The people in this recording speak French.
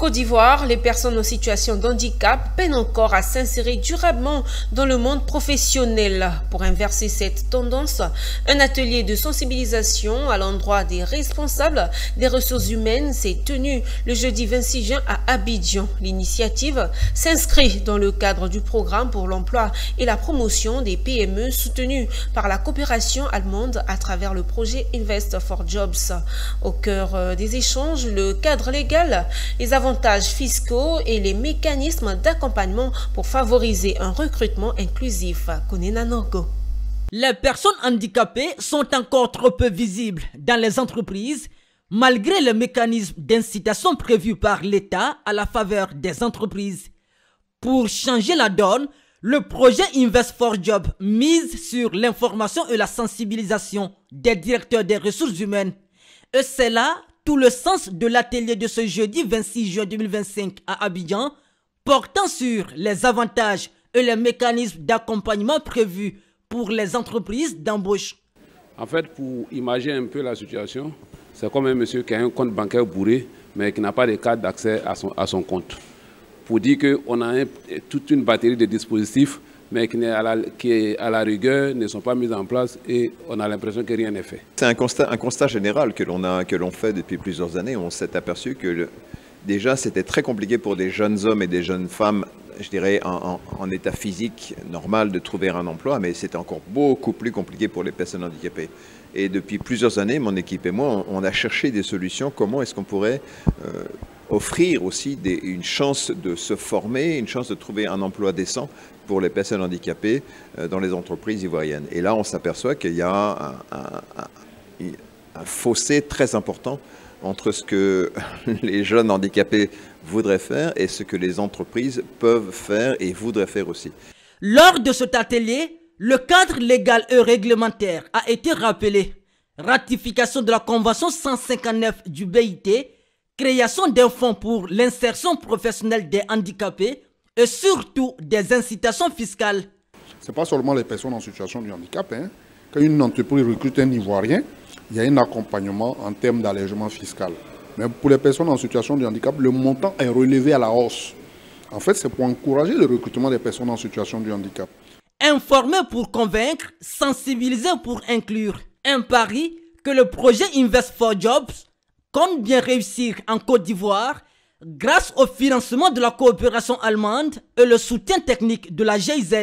Côte d'Ivoire, les personnes en situation de handicap peinent encore à s'insérer durablement dans le monde professionnel. Pour inverser cette tendance, un atelier de sensibilisation à l'endroit des responsables des ressources humaines s'est tenu le jeudi 26 juin à Abidjan. L'initiative s'inscrit dans le cadre du programme pour l'emploi et la promotion des PME soutenu par la coopération allemande à travers le projet Invest for Jobs. Au cœur des échanges, le cadre légal, les avantages fiscaux et les mécanismes d'accompagnement pour favoriser un recrutement inclusif. Konena Norgo. Les personnes handicapées sont encore trop peu visibles dans les entreprises, malgré les mécanismes d'incitation prévus par l'État à la faveur des entreprises. Pour changer la donne, le projet Invest for Jobs mise sur l'information et la sensibilisation des directeurs des ressources humaines. Et c'est là tout le sens de l'atelier de ce jeudi 26 juin 2025 à Abidjan, portant sur les avantages et les mécanismes d'accompagnement prévus pour les entreprises d'embauche. En fait, pour imaginer un peu la situation, c'est comme un monsieur qui a un compte bancaire bourré, mais qui n'a pas de carte d'accès à son compte. Pour dire qu'on a toute une batterie de dispositifs, mais qui, à la rigueur, ne sont pas mis en place et on a l'impression que rien n'est fait. C'est un constat général que l'on fait depuis plusieurs années. On s'est aperçu que déjà c'était très compliqué pour des jeunes hommes et des jeunes femmes, je dirais en état physique normal, de trouver un emploi, mais c'était encore beaucoup plus compliqué pour les personnes handicapées. Et depuis plusieurs années, mon équipe et moi, on a cherché des solutions. Comment est-ce qu'on pourrait offrir aussi une chance de se former, une chance de trouver un emploi décent pour les personnes handicapées dans les entreprises ivoiriennes. Et là, on s'aperçoit qu'il y a un fossé très important entre ce que les jeunes handicapés voudraient faire et ce que les entreprises peuvent faire et voudraient faire aussi. Lors de cet atelier, le cadre légal et réglementaire a été rappelé. Ratification de la Convention 159 du BIT, création d'un fonds pour l'insertion professionnelle des handicapés et surtout des incitations fiscales. Ce n'est pas seulement les personnes en situation de handicap. Quand une entreprise recrute un Ivoirien, il y a un accompagnement en termes d'allègement fiscal. Mais pour les personnes en situation de handicap, le montant est relevé à la hausse. En fait, c'est pour encourager le recrutement des personnes en situation de handicap. Informer pour convaincre, sensibiliser pour inclure. Un pari que le projet Invest for Jobs compte bien réussir en Côte d'Ivoire grâce au financement de la coopération allemande et le soutien technique de la GIZ.